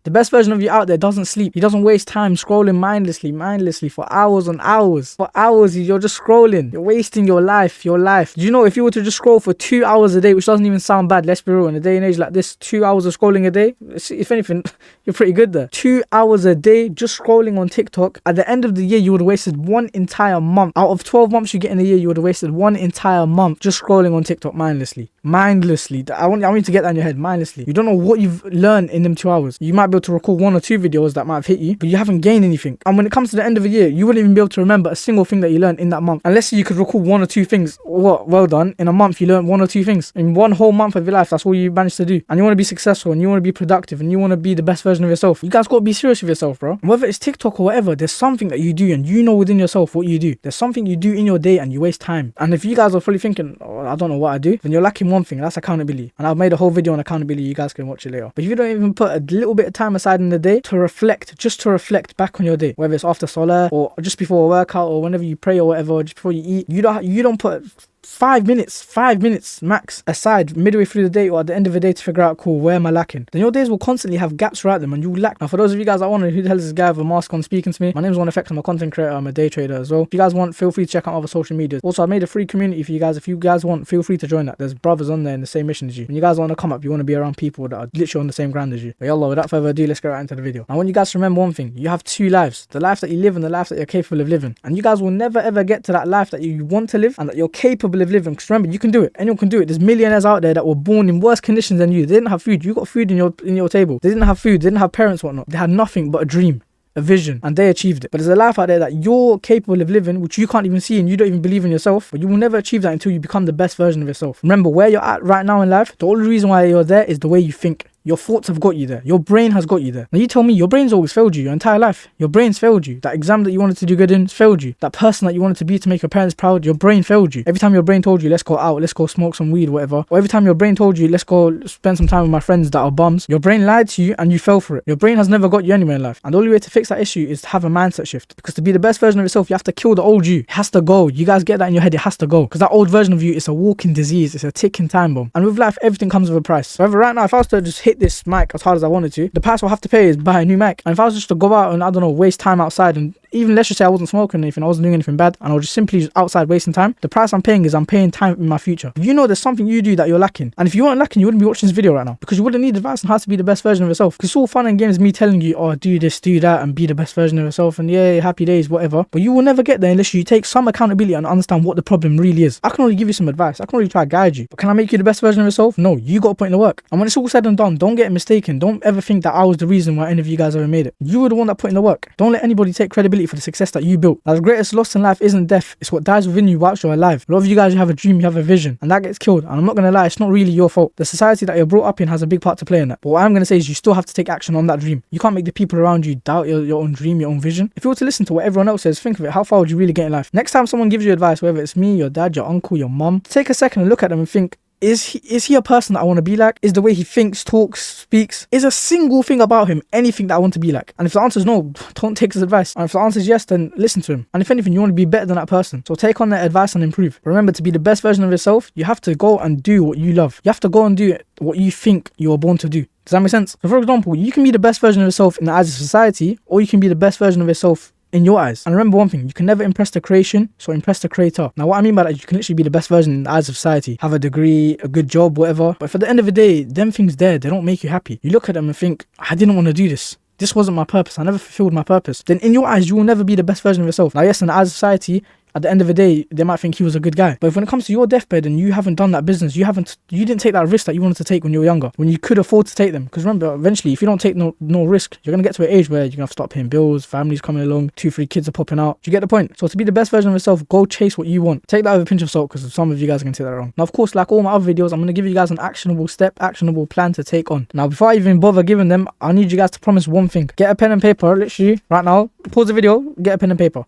The best version of you out there doesn't sleep. He doesn't waste time scrolling mindlessly for hours on hours. For hours, you're just scrolling. You're wasting your life. Do you know if you were to just scroll for 2 hours a day, which doesn't even sound bad, let's be real, in a day and age like this, 2 hours of scrolling a day, if anything, you're pretty good there. 2 hours a day just scrolling on TikTok. At the end of the year, you would have wasted 1 entire month. Out of 12 months you get in a year, you would have wasted 1 entire month just scrolling on TikTok mindlessly. I want you to get that in your head, mindlessly. You don't know what you've learned in them 2 hours. You might be able to recall 1 or 2 videos that might have hit you, but you haven't gained anything. And when it comes to the end of the year, you wouldn't even be able to remember a single thing that you learned in that month. Unless you could recall 1 or 2 things. Well done. In a month, you learned 1 or 2 things. In 1 whole month of your life, that's all you managed to do. And you want to be successful, and you want to be productive, and you want to be the best version of yourself. You guys got to be serious with yourself, bro. And whether it's TikTok or whatever, there's something that you do, and you know within yourself what you do. There's something you do in your day, and you waste time. And if you guys are fully thinking, oh, I don't know what I do, then you're lacking one thing. That's accountability. And I've made a whole video on accountability. You guys can watch it later. But if you don't even put a little bit of time aside in the day to reflect, just to reflect back on your day, whether it's after salah or just before a workout or whenever you pray or whatever, or just before you eat, you don't put 5 minutes max aside midway through the day or at the end of the day to figure out, cool, where am I lacking? Then your days will constantly have gaps throughout them and you will lack. Now, for those of you guys that wonder who the hell is this guy with a mask on speaking to me, my name is OneFX. I'm a content creator. I'm a day trader as well. If you guys want, feel free to check out other social medias. Also, I made a free community for you guys. If you guys want, feel free to join that. There's brothers on there in the same mission as you. When you guys want to come up, you want to be around people that are literally on the same ground as you. But yallah, without further ado, let's get right into the video. I want you guys to remember one thing. You have 2 lives. The life that you live and the life that you're capable of living. And you guys will never ever get to that life that you want to live and that you're capable of living. Because remember, you can do it. Anyone can do it. There's millionaires out there that were born in worse conditions than you. They didn't have food. You got food in your table. They didn't have food. They didn't have parents, whatnot. They had nothing but a dream, a vision, and they achieved it. But there's a life out there that you're capable of living, which you can't even see and you don't even believe in yourself. But you will never achieve that until you become the best version of yourself. Remember, where you're at right now in life, the only reason why you're there is the way you think. Your thoughts have got you there. Your brain has got you there. Now you tell me, your brain's always failed you your entire life. Your brain's failed you. That exam that you wanted to do good in failed you. That person that you wanted to be to make your parents proud, your brain failed you. Every time your brain told you, let's go out, let's go smoke some weed, whatever. Or every time your brain told you, let's go spend some time with my friends that are bums, your brain lied to you and you fell for it. Your brain has never got you anywhere in life. And the only way to fix that issue is to have a mindset shift. Because to be the best version of yourself, you have to kill the old you. It has to go. You guys get that in your head. It has to go. Because that old version of you is a walking disease. It's a ticking time bomb. And with life, everything comes with a price. However, right now, if I was to just hit this mic as hard as I wanted to, the price I'll have to pay is buy a new mic. And if I was just to go out and, I don't know, waste time outside, and even let's just say I wasn't smoking anything, I wasn't doing anything bad, and I was just simply outside wasting time, the price I'm paying is I'm paying time in my future. You know there's something you do that you're lacking. And if you weren't lacking, you wouldn't be watching this video right now. Because you wouldn't need advice on how to be the best version of yourself. Because it's all fun and games me telling you, oh, do this, do that, and be the best version of yourself, and yeah, happy days, whatever. But you will never get there unless you take some accountability and understand what the problem really is. I can only give you some advice. I can only try to guide you. But can I make you the best version of yourself? No, you got to put in the work. And when it's all said and done, don't get mistaken. Don't ever think that I was the reason why any of you guys ever made it. You were the one that put in the work. Don't let anybody take credibility for the success that you built. Now, the greatest loss in life isn't death. It's what dies within you whilst you're alive. A lot of you guys, you have a dream, you have a vision, and that gets killed. And I'm not going to lie, it's not really your fault. The society that you're brought up in has a big part to play in that. But what I'm going to say is you still have to take action on that dream. You can't make the people around you doubt your own dream, your own vision. If you were to listen to what everyone else says, think of it. How far would you really get in life? Next time someone gives you advice, whether it's me, your dad, your uncle, your mum, take a second and look at them and think, Is he a person that I want to be like? Is the way he thinks, talks, speaks, is a single thing about him anything that I want to be like? And if the answer is no, don't take his advice. And if the answer is yes, then listen to him. And if anything, you want to be better than that person. So take on that advice and improve. But remember, to be the best version of yourself, you have to go and do what you love. You have to go and do what you think you were born to do. Does that make sense? So for example, you can be the best version of yourself in the eyes of society, or you can be the best version of yourself in your eyes. And remember one thing, you can never impress the creation, so impress the creator. Now what I mean by that is you can literally be the best version in the eyes of society, have a degree, a good job, whatever, but for the end of the day, them things there, they don't make you happy. You look at them and think, I didn't want to do this. This wasn't my purpose. I never fulfilled my purpose. Then in your eyes, you will never be the best version of yourself. Now yes, in the eyes of society, at the end of the day, they might think he was a good guy. But if when it comes to your deathbed and you haven't done that business, you didn't take that risk that you wanted to take when you were younger, when you could afford to take them. Because remember, eventually, if you don't take no risk, you're going to get to an age where you're going to have to start paying bills, families coming along, 2-3 kids are popping out. Do you get the point? So to be the best version of yourself, go chase what you want. Take that with a pinch of salt, because some of you guys are going to take that wrong. Now, of course, like all my other videos, I'm going to give you guys an actionable step, actionable plan to take on. Now, before I even bother giving them, I need you guys to promise one thing. Get a pen and paper, literally, right now. Pause the video, get a pen and paper.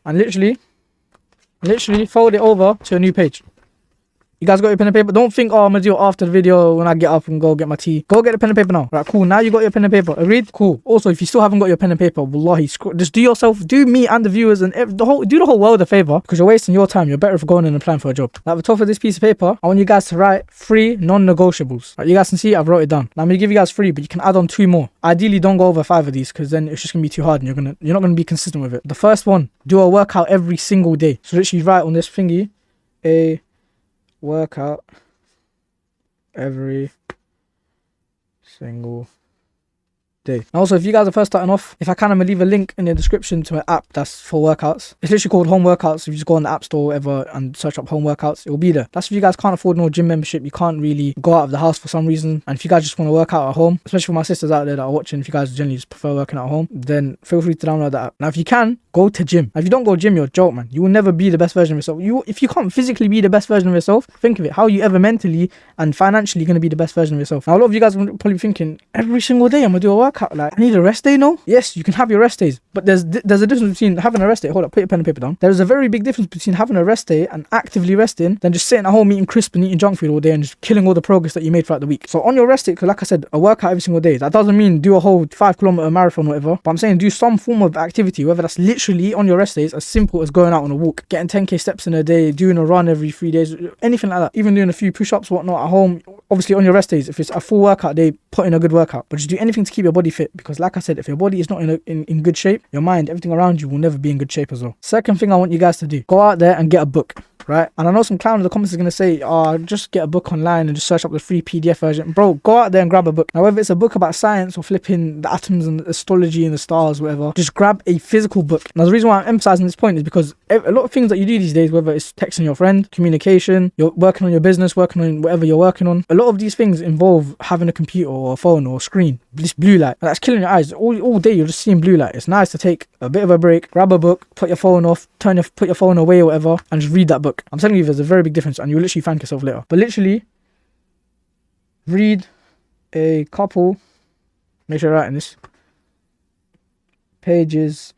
And literally fold it over to a new page. You guys got your pen and paper? Don't think, oh, I'm gonna do it after the video when I get up and go get my tea. Go get the pen and paper now. Right, cool. Now you got your pen and paper. Agreed? Cool. Also, if you still haven't got your pen and paper, wallahi, just do me and the viewers and do the whole world a favor, because you're wasting your time. You're better for going in and applying for a job. Now, at the top of this piece of paper, I want you guys to write 3 non-negotiables. Right, you guys can see I've wrote it down. Now, I'm gonna give you guys 3, but you can add on 2 more. Ideally, don't go over 5 of these, because then it's just gonna be too hard and you're not gonna be consistent with it. The first one, do a workout every single day. So literally write on this thingy, a workout every single day. And also, if you guys are first starting off, if I can, I'm gonna leave a link in the description to an app that's for workouts. It's literally called Home Workouts. If you just go on the app store or whatever and search up Home Workouts, it will be there. That's if you guys can't afford no gym membership, you can't really go out of the house for some reason, and if you guys just want to work out at home, especially for my sisters out there that are watching, if you guys generally just prefer working at home, then feel free to download that app. Now, if you can, go to gym. Now, if you don't go to gym, you're a joke, man. You will never be the best version of yourself. If you can't physically be the best version of yourself, think of it. How are you ever mentally and financially going to be the best version of yourself? Now, a lot of you guys are probably thinking, every single day I'm going to do a workout. Like, I need a rest day, no? Yes, you can have your rest days, but there's a difference between having a rest day. Hold up, put your pen and paper down. There's a very big difference between having a rest day and actively resting than just sitting at home eating crisp and eating junk food all day and just killing all the progress that you made throughout the week. So on your rest day, because like I said, a workout every single day, that doesn't mean do a whole 5-kilometer marathon or whatever, but I'm saying do some form of activity, whether that's literally on your rest days, as simple as going out on a walk, getting 10k steps in a day, doing a run every 3 days, anything like that, even doing a few push-ups, whatnot at home. Obviously on your rest days, if it's a full workout day, put in a good workout, but just do anything to keep your body fit, because like I said, if your body is not in good shape, your mind, everything around you will never be in good shape as well. Second thing I want you guys to do, go out there and get a book. Right? And I know some clown in the comments is going to say, oh, just get a book online and just search up the free PDF version. Bro, go out there and grab a book. Now, whether it's a book about science or flipping the atoms and astrology and the stars, whatever, just grab a physical book. Now, the reason why I'm emphasizing this point is because a lot of things that you do these days, whether it's texting your friend, communication, you're working on your business, working on whatever you're working on, a lot of these things involve having a computer or a phone or a screen. This blue light, and that's killing your eyes. All day you're just seeing blue light. It's nice to take a bit of a break, grab a book, put your phone off, put your phone away or whatever, and just read that book. I'm telling you, there's a very big difference, and you'll literally thank yourself later. But literally, read a couple, make sure you're writing this, pages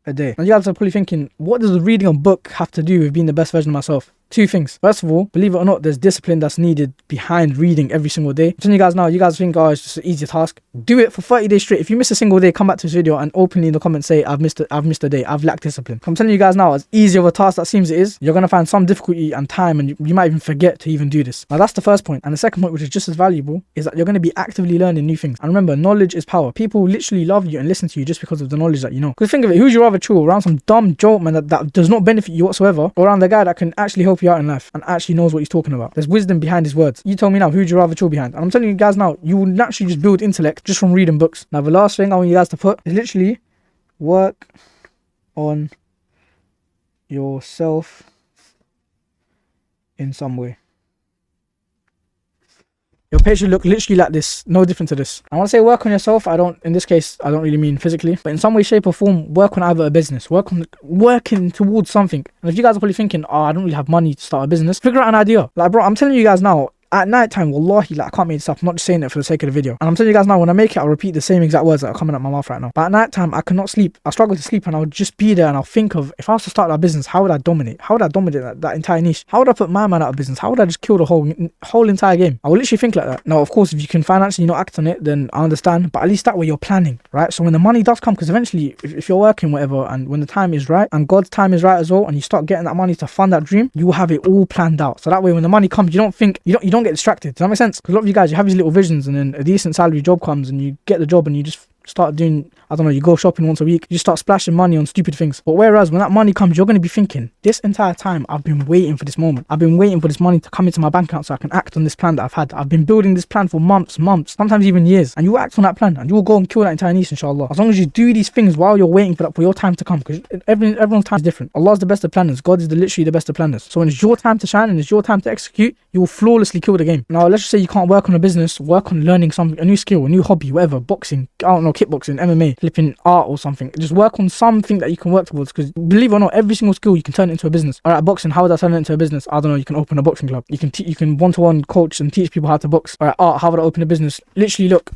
a day. Now you guys are probably thinking, what does reading a book have to do with being the best version of myself? 2 things. First of all, believe it or not, there's discipline that's needed behind reading every single day. I'm telling you guys now, you guys think, oh, it's just an easy task. Do it for 30 days straight. If you miss a single day, come back to this video and openly in the comments say, I've missed a day, I've lacked discipline. I'm telling you guys now, as easy of a task that seems it is, you're going to find some difficulty and time, and you might even forget to even do this. Now that's the first point. And the second point, which is just as valuable, is that you're going to be actively learning new things. And remember, knowledge is power. People literally love you and listen to you just because of the knowledge that you know. Because think of it, who's you rather chill around some dumb joke man that does not benefit you whatsoever, or around the guy that can actually help you out in life and actually knows what he's talking about? There's wisdom behind his words. You tell me now, who'd you rather chill behind? And I'm telling you guys now, you will naturally just build intellect just from reading books. Now the last thing I want you guys to put is literally work on yourself in some way. Your page should look literally like this, no different to this. I want to say work on yourself. In this case, I don't really mean physically, but in some way, shape or form, work on either a business, working towards something. And if you guys are probably thinking, oh, I don't really have money to start a business, figure out an idea. Like, bro, I'm telling you guys now, at night time, wallahi, like, I can't make this up. I'm not just saying it for the sake of the video. And I'm telling you guys now, when I make it, I'll repeat the same exact words that are coming out my mouth right now. But at night time, I cannot sleep. I struggle to sleep, and I'll just be there and I'll think of, if I was to start that business, how would I dominate? How would I dominate that entire niche? How would I put my man out of business? How would I just kill the whole entire game? I will literally think like that. Now, of course, if you can financially not act on it, then I understand. But at least that way you're planning, right? So when the money does come, because eventually, if you're working, whatever, and when the time is right, and God's time is right as well, and you start getting that money to fund that dream, you will have it all planned out. So that way, when the money comes, you don't get distracted. Does that make sense? Because a lot of you guys, you have these little visions, and then a decent salary job comes and you get the job and you just start doing, I don't know, you go shopping once a week, you start splashing money on stupid things. But whereas when that money comes, you're going to be thinking, this entire time I've been waiting for this moment. I've been waiting for this money to come into my bank account so I can act on this plan that I've had. I've been building this plan for months, sometimes even years. And you will act on that plan and you will go and kill that entire niche, inshallah. As long as you do these things while you're waiting for your time to come, because everyone's time is different. Allah is the best of planners. God is literally the best of planners. So when it's your time to shine and it's your time to execute, you will flawlessly kill the game. Now let's just say you can't work on a business, work on learning something, a new skill, a new hobby, whatever, boxing, I don't know, kickboxing, MMA, flipping art or something. Just work on something that you can work towards, because believe it or not, every single skill you can turn it into a business. Alright, boxing, how would I turn it into a business? I don't know, you can open a boxing club. You can one-to-one coach and teach people how to box. Alright, art, how would I open a business? Literally, look,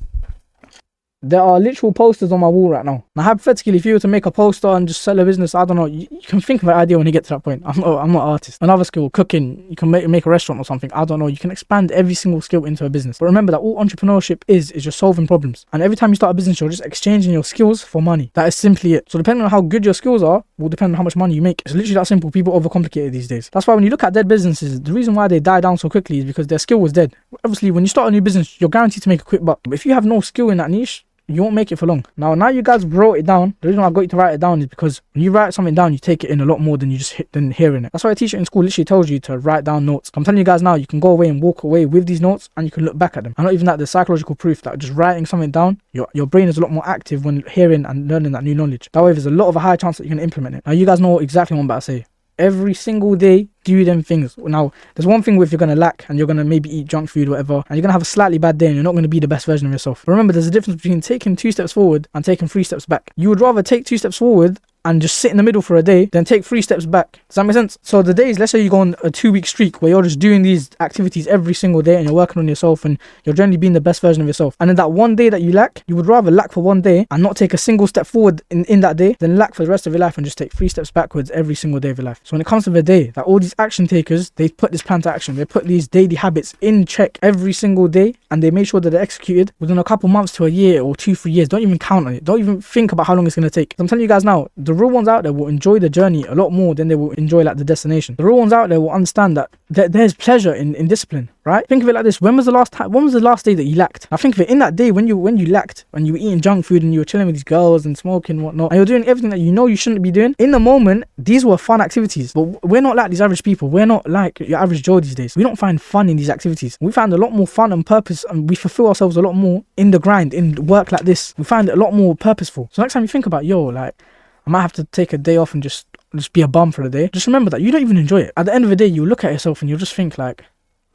There are literal posters on my wall right now. Now, hypothetically, if you were to make a poster and just sell a business, I don't know, you can think of an idea when you get to that point. I'm not an artist. Another skill, cooking. You can make a restaurant or something. I don't know. You can expand every single skill into a business. But remember that all entrepreneurship is just solving problems. And every time you start a business, you're just exchanging your skills for money. That is simply it. So depending on how good your skills are, will depend on how much money you make. It's literally that simple. People overcomplicate it these days. That's why when you look at dead businesses, the reason why they die down so quickly is because their skill was dead. Obviously, when you start a new business, you're guaranteed to make a quick buck. But if you have no skill in that niche, you won't make it for long. Now you guys wrote it down. The reason why I got you to write it down is because when you write something down, you take it in a lot more than you just than hearing it. That's why a teacher in school literally tells you to write down notes. I'm telling you guys now, you can go away and walk away with these notes and you can look back at them. And not even that, there's psychological proof that just writing something down, your brain is a lot more active when hearing and learning that new knowledge. That way, there's a lot of a higher chance that you can implement it. Now you guys know exactly what I'm about to say. Every single day, do them things. Now, there's one thing with you're going to lack and you're going to maybe eat junk food or whatever, and you're going to have a slightly bad day and you're not going to be the best version of yourself. But remember, there's a difference between taking 2 steps forward and taking 3 steps back. You would rather take 2 steps forward and just sit in the middle for a day than take 3 steps back. Does that make sense? So the days, let's say you go on a 2-week streak where you're just doing these activities every single day and you're working on yourself and you're generally being the best version of yourself. And then that one day that you lack, you would rather lack for one day and not take a single step forward in that day than lack for the rest of your life and just take 3 steps backwards every single day of your life. So when it comes to the day, that all these action takers, they put this plan to action. They put these daily habits in check every single day and they make sure that they're executed within a couple months to a year or 2-3 years. Don't even count on it. Don't even think about how long it's going to take. I'm telling you guys now, the real ones out there will enjoy the journey a lot more than they will enjoy like the destination. The real ones out there will understand that there's pleasure in discipline, right? Think of it like this. When was the last day that you lacked? Now think of it, in that day when you lacked, when you were eating junk food and you were chilling with these girls and smoking and whatnot, and you're doing everything that you know you shouldn't be doing, in the moment, these were fun activities. But we're not like these average people. We're not like your average Joe these days. We don't find fun in these activities. We find a lot more fun and purpose, and we fulfill ourselves a lot more in the grind, in work like this. We find it a lot more purposeful. So next time you think about, like, I might have to take a day off and just be a bum for the day, just remember that you don't even enjoy it. At the end of the day, you look at yourself and you'll just think like,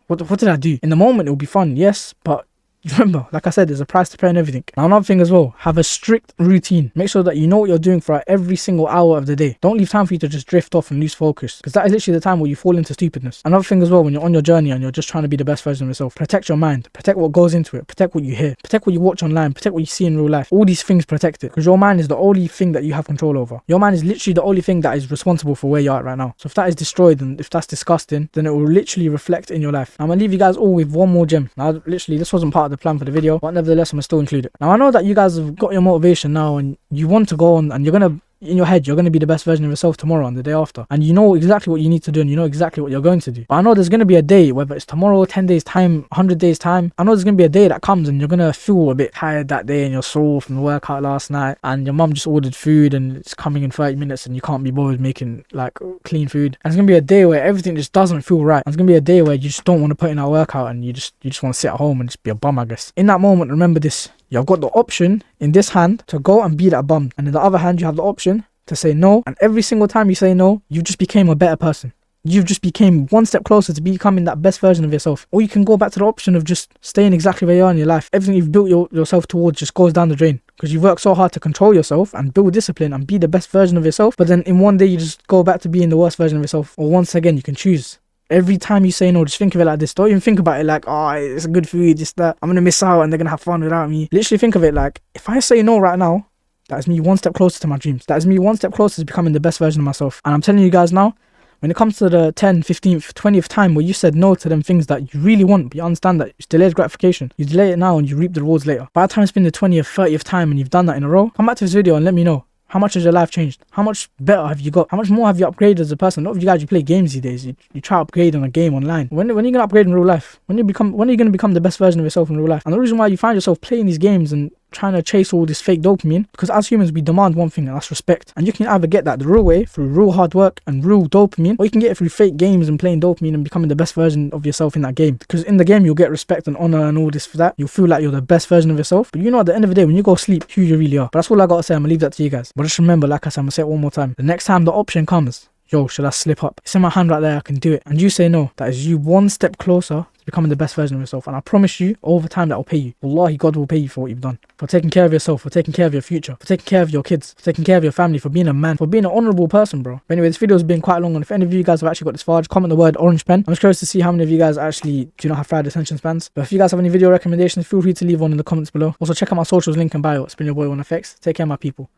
what did I do? In the moment, it'll be fun, yes, but remember, like I said, there's a price to pay and everything. Now, another thing as well, have a strict routine. Make sure that you know what you're doing for every single hour of the day. Don't leave time for you to just drift off and lose focus, because that is literally the time where you fall into stupidness. Another thing as well, when you're on your journey and you're just trying to be the best version of yourself, protect your mind, protect what goes into it, protect what you hear, protect what you watch online, protect what you see in real life. All these things, protect it, because your mind is the only thing that you have control over. Your mind is literally the only thing that is responsible for where you're at right now. So if that is destroyed and if that's disgusting, then it will literally reflect in your life. I'm gonna leave you guys all with one more gem. Now, literally, this wasn't part of the plan for the video, but nevertheless, I'm still include it. Now, I know that you guys have got your motivation now and you want to go on and you're gonna, in your head, you're going to be the best version of yourself tomorrow and the day after, and you know exactly what you need to do and you know exactly what you're going to do. But I know there's going to be a day, whether it's tomorrow, 10 days time, 100 days time, I know there's going to be a day that comes and you're going to feel a bit tired that day and you're sore from the workout last night and your mum just ordered food and it's coming in 30 minutes and you can't be bothered making like clean food. And it's going to be a day where everything just doesn't feel right. And it's going to be a day where you just don't want to put in that workout and you just want to sit at home and just be a bum, I guess. In that moment, remember this: you've got the option in this hand to go and be that bum, and in the other hand you have the option to say no. And every single time you say no, you just became a better person. You've just became one step closer to becoming that best version of yourself. Or you can go back to the option of just staying exactly where you are in your life. Everything you've built yourself towards just goes down the drain, because you've worked so hard to control yourself and build discipline and be the best version of yourself, but then in one day you just go back to being the worst version of yourself. Or once again, you can choose. Every time you say no, just think of it like this. Don't even think about it like, oh, it's a good food, just that I'm gonna miss out and they're gonna have fun without me. Literally think of it like, if I say no right now, that is me one step closer to my dreams. That is me one step closer to becoming the best version of myself. And I'm telling you guys now, when it comes to the 10th, 15th, 20th time where you said no to them things that you really want, but you understand that it's delayed gratification, you delay it now and you reap the rewards later. By the time it's been the 20th, 30th time and you've done that in a row, come back to this video and let me know. How much has your life changed? How much better have you got? How much more have you upgraded as a person? A lot of you guys, you play games these days. You try to upgrade on a game online. When are you going to upgrade in real life? When are you going to become the best version of yourself in real life? And the reason why you find yourself playing these games and trying to chase all this fake dopamine, because as humans we demand one thing, and that's respect. And you can either get that the real way through real hard work and real dopamine, or you can get it through fake games and playing dopamine and becoming the best version of yourself in that game. Because in the game you'll get respect and honor and all this for that. You'll feel like you're the best version of yourself, but you know at the end of the day when you go sleep who you really are. But that's all I gotta say. I'm gonna leave that to you guys. But just remember, like I said, I'm gonna say it one more time, the next time the option comes, yo, should I slip up? It's in my hand right there, I can do it. And you say no, that is you one step closer becoming the best version of yourself. And I promise you, over time, that will pay you. Wallahi, God will pay you for what you've done. For taking care of yourself, for taking care of your future, for taking care of your kids, for taking care of your family, for being a man, for being an honourable person, bro. But anyway, this video has been quite long, and if any of you guys have actually got this far, just comment the word orange pen. I'm just curious to see how many of you guys actually do not have fried attention spans. But if you guys have any video recommendations, feel free to leave one in the comments below. Also, check out my socials, link in bio. It's been your boy, 1FX. Take care, my people.